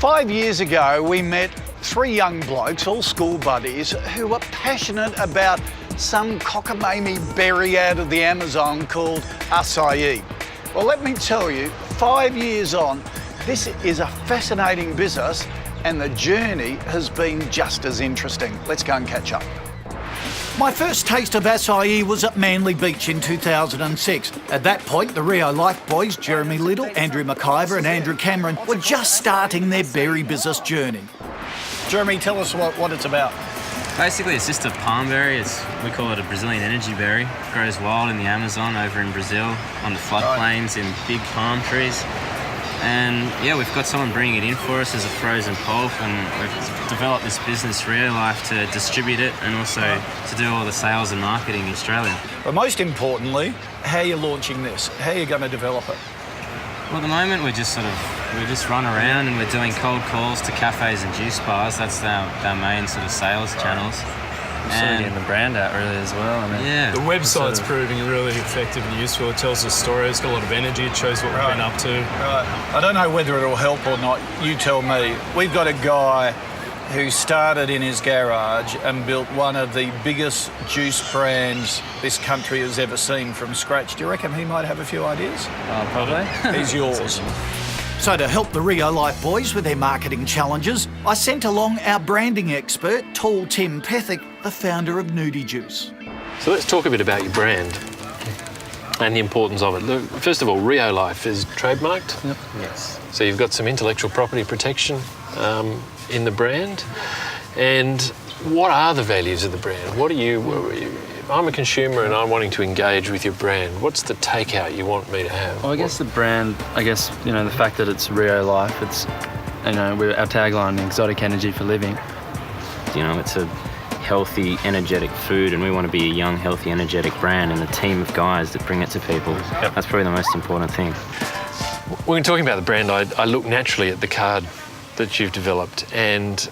5 years ago, we met three young blokes, all school buddies, who were passionate about some cockamamie berry out of the Amazon called acai. Well, let me tell you, 5 years on, this is a fascinating business and the journey has been just as interesting. Let's go and catch up. My first taste of acai was at Manly Beach in 2006. At that point, the Rio Life boys, Jeremy Little, Andrew McIver and Andrew Cameron, were just starting their berry business journey. Jeremy, tell us what it's about. Basically, it's just a palm berry. We call it a Brazilian energy berry. It grows wild in the Amazon over in Brazil on the floodplains in big palm trees. And yeah, we've got someone bringing it in for us as a frozen pulp, and we've developed this business, Rio Life, to distribute it and also to do all the sales and marketing in Australia. But most importantly, how are you launching this? How are you going to develop it? Well, at the moment we just run around and we're doing cold calls to cafes and juice bars. That's our main sort of sales channels. And getting the brand out really as well. I mean, yeah, the website's proving really effective and useful. It tells a story. It's got a lot of energy. It shows what we've been up to. Right. I don't know whether it'll help or not. You tell me. We've got a guy who started in his garage and built one of the biggest juice brands this country has ever seen from scratch. Do you reckon he might have a few ideas? Probably. He's yours. So to help the Rio Life boys with their marketing challenges, I sent along our branding expert, Tall Tim Pethick, the founder of Nudie Juice. So let's talk a bit about your brand and the importance of it. Look, first of all, Rio Life is trademarked. Yep. Yes. So you've got some intellectual property protection in the brand. And what are the values of the brand? What are you... I'm a consumer and I'm wanting to engage with your brand. What's the takeout you want me to have? Well, I guess the brand, the fact that it's Rio Life, it's, our tagline, exotic energy for living. It's a healthy, energetic food, and we want to be a young, healthy, energetic brand and a team of guys that bring it to people. Yep. That's probably the most important thing. When talking about the brand, I look naturally at the card that you've developed, and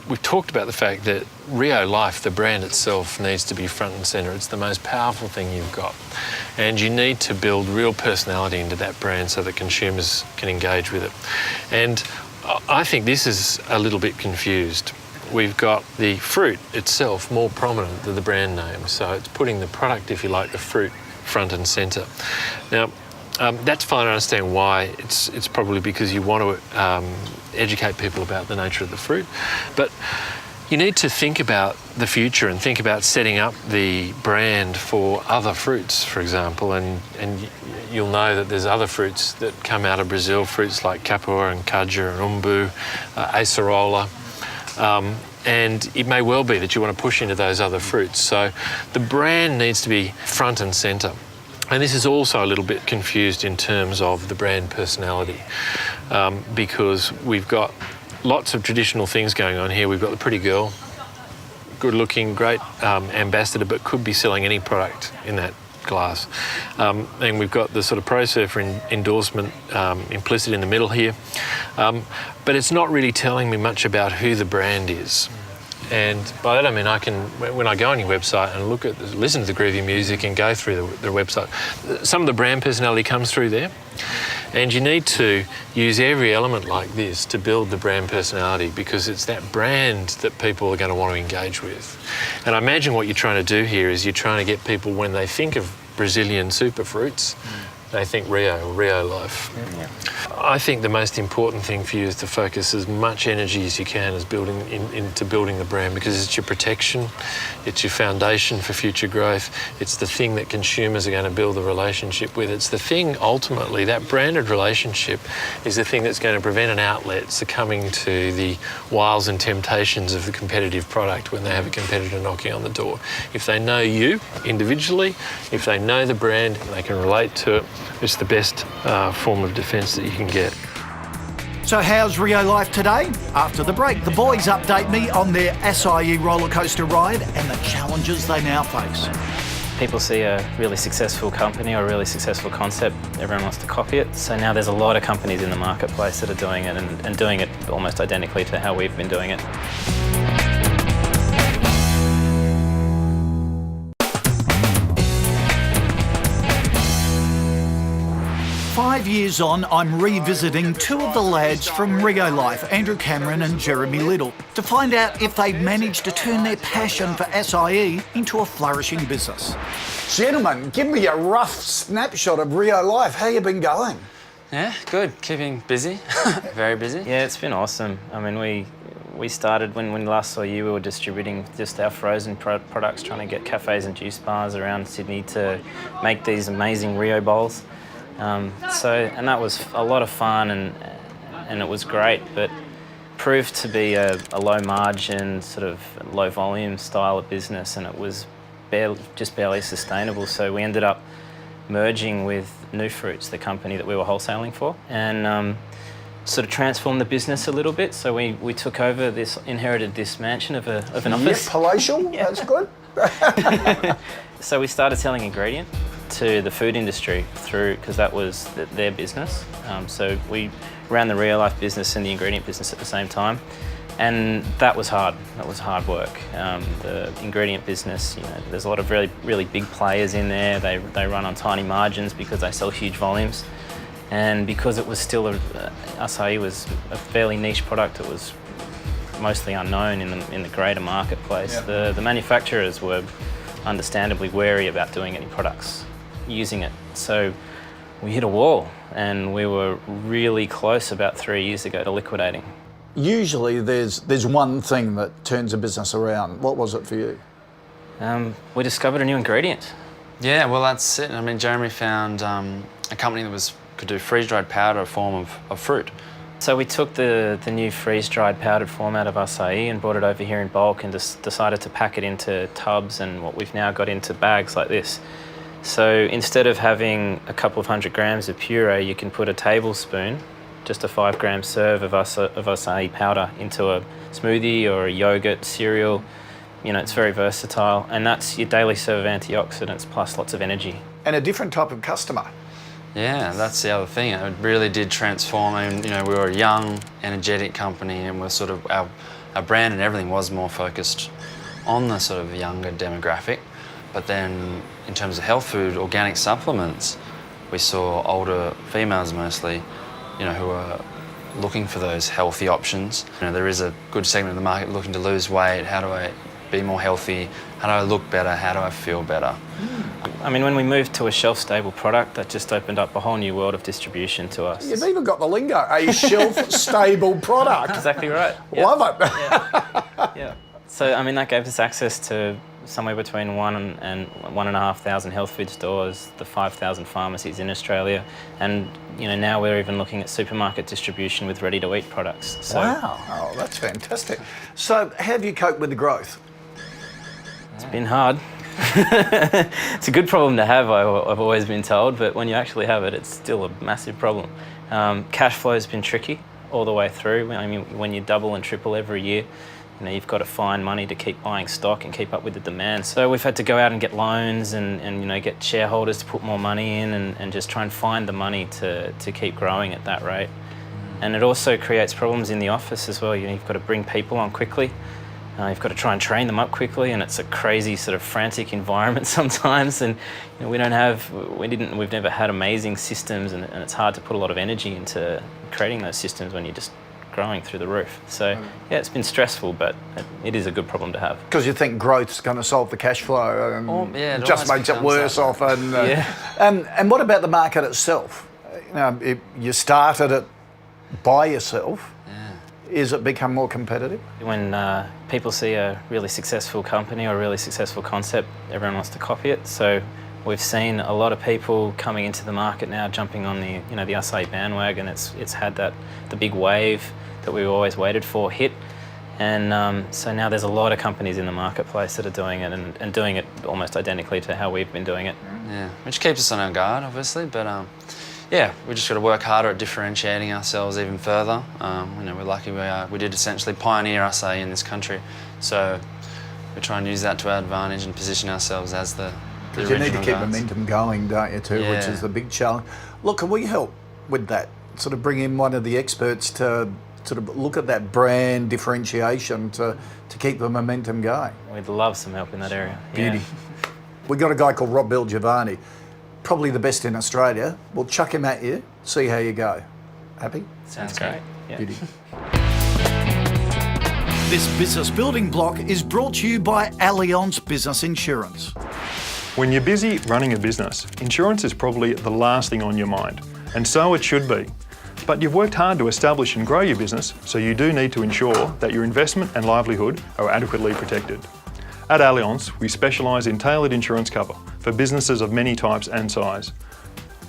we've talked about the fact that Rio Life, the brand itself, needs to be front and centre. It's the most powerful thing you've got. And you need to build real personality into that brand so that consumers can engage with it. And I think this is a little bit confused. We've got the fruit itself more prominent than the brand name. So it's putting the product, if you like, the fruit, front and centre. Now, that's fine. I understand why. It's probably because you want to educate people about the nature of the fruit. But you need to think about the future and think about setting up the brand for other fruits, for example, and you'll know that there's other fruits that come out of Brazil, fruits like capua and caja and umbu, acerola, and it may well be that you want to push into those other fruits. So the brand needs to be front and centre. And this is also a little bit confused in terms of the brand personality, because we've got lots of traditional things going on here. We've got the pretty girl, good looking, great ambassador, but could be selling any product in that glass. And we've got the sort of pro surfer endorsement implicit in the middle here. But it's not really telling me much about who the brand is. And by that I mean when I go on your website and listen to the groovy music and go through the website, some of the brand personality comes through there. And you need to use every element like this to build the brand personality, because it's that brand that people are going to want to engage with. And I imagine what you're trying to do here is you're trying to get people, when they think of Brazilian superfruits, they think Rio Life. Yeah. I think the most important thing for you is to focus as much energy as you can as into building the brand, because it's your protection, it's your foundation for future growth, it's the thing that consumers are going to build a relationship with. It's the thing, ultimately, that branded relationship is the thing that's going to prevent an outlet succumbing to the wiles and temptations of the competitive product when they have a competitor knocking on the door. If they know you individually, if they know the brand and they can relate to it, it's the best form of defence that you can get. So how's Rio Life today? After the break, the boys update me on their acai roller coaster ride and the challenges they now face. People see a really successful company or a really successful concept, everyone wants to copy it. So now there's a lot of companies in the marketplace that are doing it and doing it almost identically to how we've been doing it. 5 years on, I'm revisiting two of the lads from Rio Life, Andrew Cameron and Jeremy Little, to find out if they've managed to turn their passion for acai into a flourishing business. Gentlemen, give me a rough snapshot of Rio Life. How you been going? Yeah, good. Keeping busy. Very busy. Yeah, it's been awesome. I mean, we started when we last saw you, we were distributing just our frozen products, trying to get cafes and juice bars around Sydney to make these amazing Rio bowls. And that was a lot of fun and it was great, but proved to be a low margin, sort of low volume style of business, and it was barely sustainable. So we ended up merging with New Fruits, the company that we were wholesaling for, and sort of transformed the business a little bit. So we took over inherited this mansion of an office. Yep, palatial, yeah. That's good. So we started selling ingredient to the food industry because that was their business. So we ran the Real Life business and the ingredient business at the same time. And that was hard. That was hard work. The ingredient business, there's a lot of really, really big players in there. They run on tiny margins because they sell huge volumes. And because it was still acai was a fairly niche product, it was mostly unknown in the greater marketplace. Yeah. The manufacturers were understandably wary about doing any products using it. So we hit a wall, and we were really close about 3 years ago to liquidating. Usually there's one thing that turns a business around. What was it for you? We discovered a new ingredient. Yeah, well, that's it. I mean, Jeremy found a company that could do freeze-dried powder form of fruit. So we took the new freeze-dried powdered form out of acai and brought it over here in bulk and decided to pack it into tubs and what we've now got into bags like this. So instead of having a couple of 100 grams of puree, you can put a tablespoon, just a 5 gram serve of acai powder into a smoothie or a yogurt, cereal. It's very versatile, and that's your daily serve of antioxidants plus lots of energy. And a different type of customer. Yeah, that's the other thing. It really did transform. I mean, we were a young, energetic company, and we're sort of our brand and everything was more focused on the sort of younger demographic. But then, in terms of health food, organic supplements, we saw older females mostly, who are looking for those healthy options. There is a good segment of the market looking to lose weight. How do I be more healthy? How do I look better? How do I feel better? I mean, when we moved to a shelf-stable product, that just opened up a whole new world of distribution to us. You've even got the lingo, a shelf-stable product. Exactly right. Yep. Love it. Yeah. So, I mean, that gave us access to somewhere between 1,000 and 1,500 health food stores, the 5,000 pharmacies in Australia, and now we're even looking at supermarket distribution with ready-to-eat products. So, wow, oh, that's fantastic. So, how have you coped with the growth? It's been hard. It's a good problem to have, I've always been told, but when you actually have it, it's still a massive problem. Cash flow's been tricky all the way through. I mean, when you double and triple every year, you've got to find money to keep buying stock and keep up with the demand. So we've had to go out and get loans and get shareholders to put more money in and just try and find the money to keep growing at that rate. And it also creates problems in the office as well. You've got to bring people on quickly. You've got to try and train them up quickly, and it's a crazy sort of frantic environment sometimes. And we've never had amazing systems, and it's hard to put a lot of energy into creating those systems when you're just growing through the roof. So yeah, it's been stressful, but it is a good problem because you think growth's going to solve the cash flow, and it just makes it worse often. And what about the market itself? You started it by yourself. Is it become more competitive? When people see a really successful company or a really successful concept, everyone wants to copy it. So we've seen a lot of people coming into the market now, jumping on the the acai bandwagon. It's had the big wave that we always waited for hit, and so now there's a lot of companies in the marketplace that are doing it and doing it almost identically to how we've been doing it. Yeah, which keeps us on our guard, obviously, but yeah, we just got to work harder at differentiating ourselves even further. We're lucky we did essentially pioneer acai in this country, so we try and use that to our advantage and position ourselves as the Because you need to keep momentum going, don't you, too, which is the big challenge. Look, can we help with that? Sort of bring in one of the experts to sort of look at that brand differentiation to keep the momentum going. We'd love some help in that area. Beauty. We've got a guy called Rob Giovanni. probably the best in Australia. We'll chuck him at you, see how you go. Happy? Sounds great. Yeah. Beauty. This business building block is brought to you by Allianz Business Insurance. When you're busy running a business, insurance is probably the last thing on your mind, and so it should be. But you've worked hard to establish and grow your business, so you do need to ensure that your investment and livelihood are adequately protected. At Allianz, we specialise in tailored insurance cover for businesses of many types and size.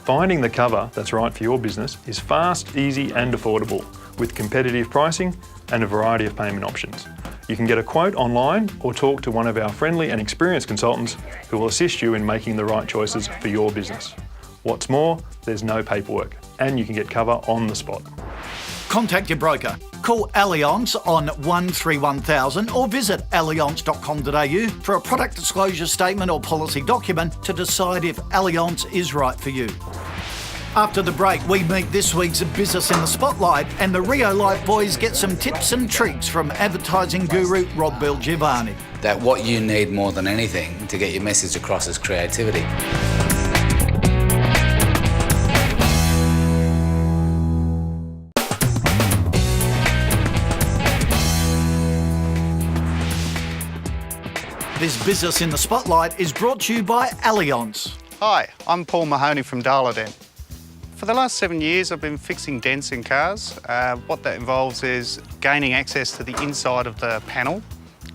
Finding the cover that's right for your business is fast, easy and affordable, with competitive pricing and a variety of payment options. You can get a quote online or talk to one of our friendly and experienced consultants who will assist you in making the right choices for your business. What's more, there's no paperwork and you can get cover on the spot. Contact your broker. Call Allianz on 131000 or visit allianz.com.au for a product disclosure statement or policy document to decide if Allianz is right for you. After the break, we meet this week's Business in the Spotlight and the Rio Life boys get some tips and tricks from advertising guru Rob Giovanni. That what you need more than anything to get your message across is creativity. This Business in the Spotlight is brought to you by Allianz. Hi, I'm Paul Mahoney from Dent. For the last 7 years, I've been fixing dents in cars. What that involves is gaining access to the inside of the panel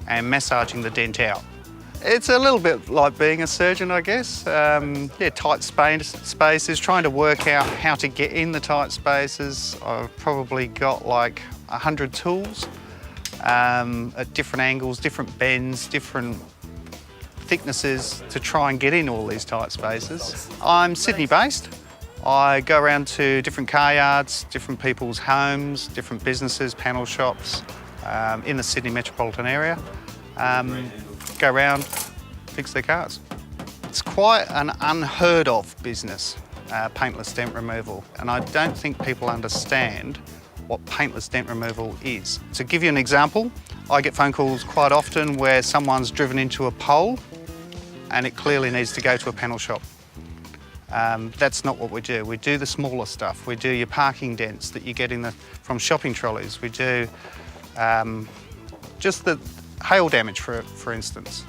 and massaging the dent out. It's a little bit like being a surgeon, I guess. Tight spaces, trying to work out how to get in the tight spaces. I've probably got like 100 tools at different angles, different bends, different thicknesses to try and get in all these tight spaces. I'm Sydney-based. I go around to different car yards, different people's homes, different businesses, panel shops in the Sydney metropolitan area. Go around, fix their cars. It's quite an unheard of business, paintless dent removal, and I don't think people understand what paintless dent removal is. To give you an example, I get phone calls quite often where someone's driven into a pole and it clearly needs to go to a panel shop. That's not what we do. We do the smaller stuff. We do your parking dents that you get from shopping trolleys. We do just the hail damage, for instance,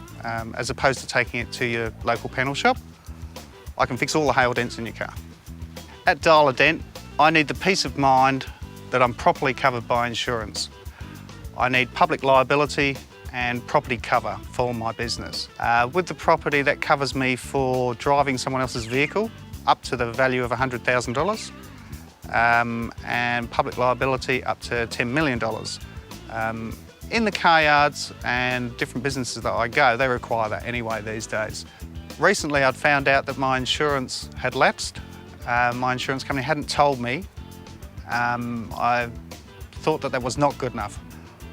as opposed to taking it to your local panel shop. I can fix all the hail dents in your car. At Dent, I need the peace of mind that I'm properly covered by insurance. I need public liability and property cover for my business. With the property, that covers me for driving someone else's vehicle up to the value of $100,000, and public liability up to $10 million. In the car yards and different businesses that I go, they require that anyway these days. Recently, I'd found out that my insurance had lapsed. My insurance company hadn't told me. I thought that was not good enough.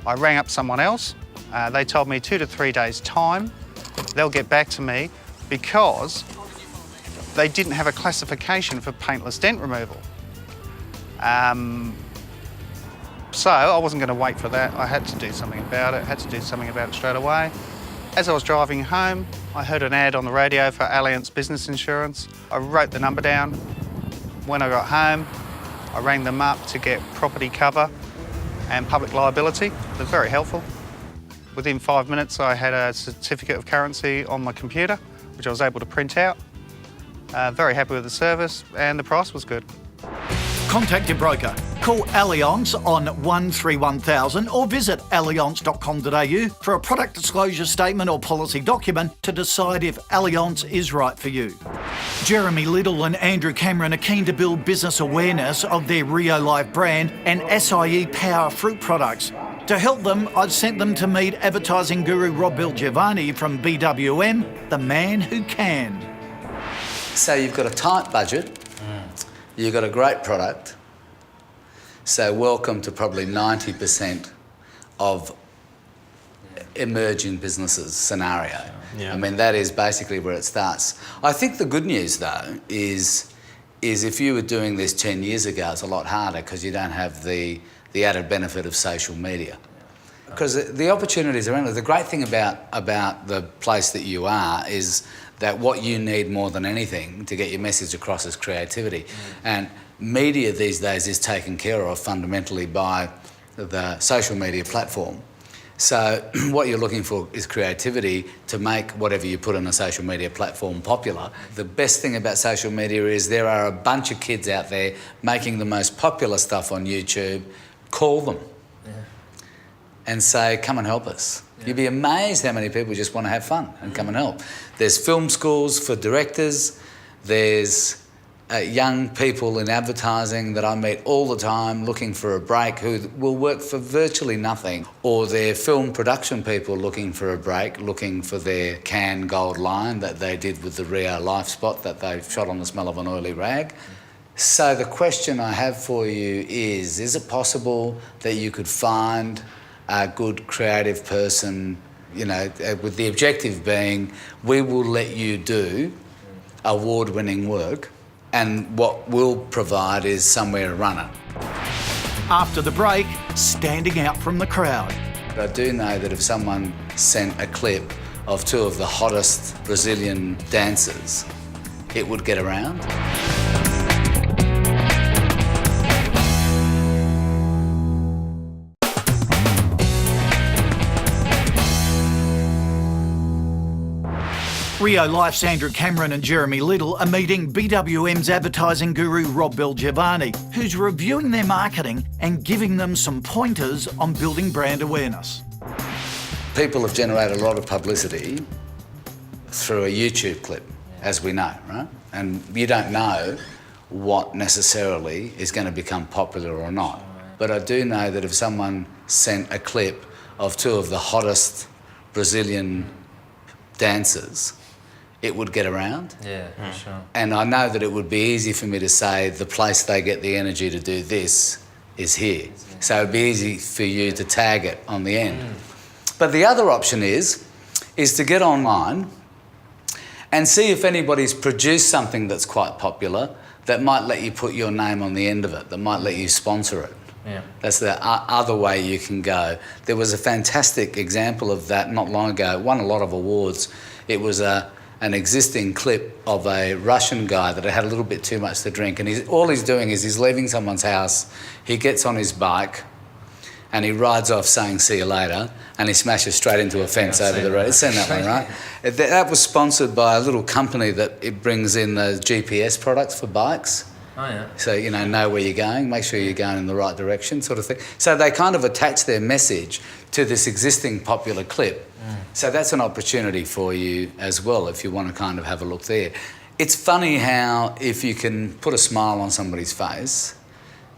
I rang up someone else. They told me 2 to 3 days' time, they'll get back to me because they didn't have a classification for paintless dent removal. So I wasn't going to wait for that. I had to do something about it, straight away. As I was driving home, I heard an ad on the radio for Allianz Business Insurance. I wrote the number down. When I got home, I rang them up to get property cover and public liability. They're very helpful. Within 5 minutes, I had a certificate of currency on my computer, which I was able to print out. Very happy with the service, and the price was good. Contact your broker. Call Allianz on 131000 or visit allianz.com.au for a product disclosure statement or policy document to decide if Allianz is right for you. Jeremy Little and Andrew Cameron are keen to build business awareness of their Rio Life brand and SIE Power fruit products. To help them, I've sent them to meet advertising guru Rob Giovanni from BWM, the man who can. So you've got a tight budget, you've got a great product, so welcome to probably 90% of emerging businesses scenario. Yeah. I mean, that is basically where it starts. I think the good news, though, is if you were doing this 10 years ago, it's a lot harder because you don't have the added benefit of social media. Because the opportunities around it, the great thing about the place that you are is that what you need more than anything to get your message across is creativity. And media these days is taken care of fundamentally by the social media platform. So what you're looking for is creativity to make whatever you put on a social media platform popular. The best thing about social media is there are a bunch of kids out there making the most popular stuff on YouTube. Call them and say, come and help us. You'd be amazed how many people just want to have fun and come and help. There's film schools for directors. There's young people in advertising that I meet all the time looking for a break who will work for virtually nothing. Or they're film production people looking for a break, looking for their Cannes Gold line that they did with the Rio Life spot that they shot on the smell of an oily rag. So the question I have for you is it possible that you could find a good creative person, you know, with the objective being we will let you do award-winning work and what we'll provide is somewhere to run it. After the break, standing out from the crowd. I do know that if someone sent a clip of two of the hottest Brazilian dancers, it would get around. Rio Life's Andrew Cameron and Jeremy Little are meeting BWM's advertising guru Rob Belgiovanni, who's reviewing their marketing and giving them some pointers on building brand awareness. People have generated a lot of publicity through a YouTube clip, as we know, right? And you don't know what necessarily is going to become popular or not. But I do know that if someone sent a clip of two of the hottest Brazilian dancers, it would get around. Yeah, for sure. And I know that it would be easy for me to say the place they get the energy to do this is here. So it'd be easy for you to tag it on the end. But the other option is to get online and see if anybody's produced something that's quite popular that might let you put your name on the end of it, that might let you sponsor it. Yeah. That's the other way you can go. There was a fantastic example of that not long ago. It won a lot of awards. It was an existing clip of a Russian guy that had a little bit too much to drink, and all he's doing is he's leaving someone's house, he gets on his bike, and he rides off saying, see you later, and he smashes straight into a fence over the road. You've seen that one, right? That was sponsored by a little company that it brings in the GPS products for bikes. Oh, yeah. So, you know where you're going, make sure you're going in the right direction, sort of thing. So they kind of attach their message to this existing popular clip. So that's an opportunity for you as well if you want to kind of have a look there. It's funny how if you can put a smile on somebody's face,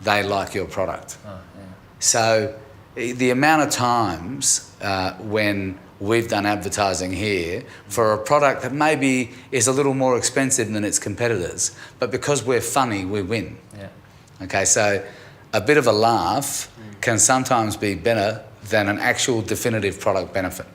they like your product. Oh, yeah. So the amount of times when we've done advertising here for a product that maybe is a little more expensive than its competitors, but because we're funny, we win. Yeah. Okay, so a bit of a laugh can sometimes be better than an actual definitive product benefit.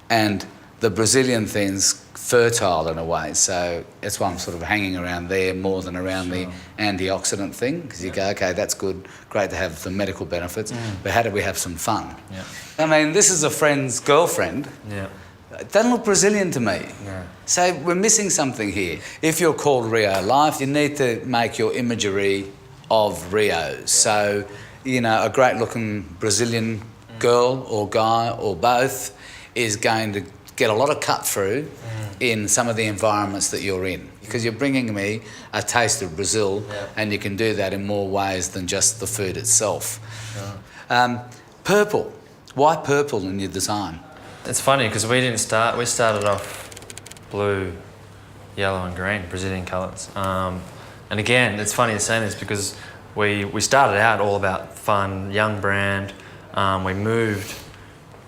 And the Brazilian thing's fertile in a way, so that's why I'm sort of hanging around there more than around the antioxidant thing, because you go, okay, that's good, great to have the medical benefits, but how do we have some fun? Yeah. I mean, this is a friend's girlfriend. Yeah. It doesn't look Brazilian to me. Yeah. So we're missing something here. If you're called Rio Life, you need to make your imagery of Rio. So, a great looking Brazilian girl or guy or both is going to get a lot of cut through in some of the environments that you're in, because you're bringing me a taste of Brazil, and you can do that in more ways than just the food itself. Sure. Purple. Why purple in your design? It's funny because we started off blue, yellow and green, Brazilian colours. And again, it's funny saying this because we started out all about fun, young brand. We moved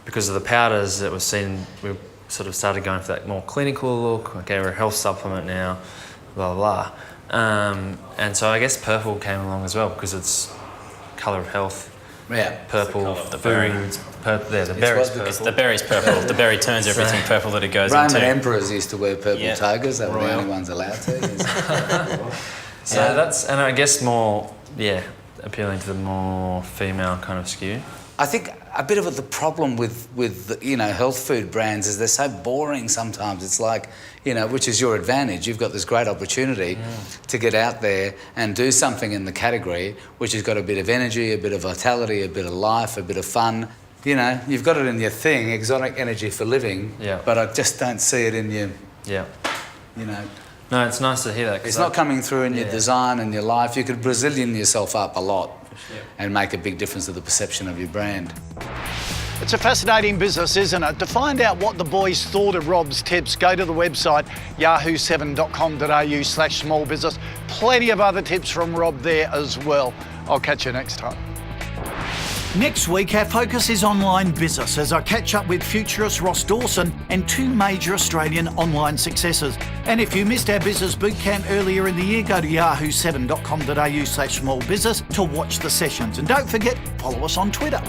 because of the powders that was seen, we sort of started going for that more clinical look. Okay, we're a health supplement now, blah, blah, blah. And so I guess purple came along as well because it's colour of health. Yeah. Purple, the foods, purple, the berry's purple. It's the berry's purple. The berry turns everything purple that it goes Roman into. emperors used to wear purple togas. They were the only ones allowed to. So that's, and I guess more, appealing to the more female kind of skew. I think a bit of the problem with you know, health food brands is they're so boring sometimes. It's like, you know, which is your advantage. You've got this great opportunity to get out there and do something in the category which has got a bit of energy, a bit of vitality, a bit of life, a bit of fun. You know, you've got it in your thing, exotic energy for living, but I just don't see it in your, you know. No, it's nice to hear that. It's not coming through in your design and your life. You could Brazilian yourself up a lot and make a big difference to the perception of your brand. It's a fascinating business, isn't it? To find out what the boys thought of Rob's tips, go to the website yahoo7.com.au/small business. Plenty of other tips from Rob there as well. I'll catch you next time. Next week, our focus is online business as I catch up with futurist Ross Dawson and two major Australian online successes. And if you missed our business bootcamp earlier in the year, go to yahoo7.com.au/small business to watch the sessions. And don't forget, follow us on Twitter.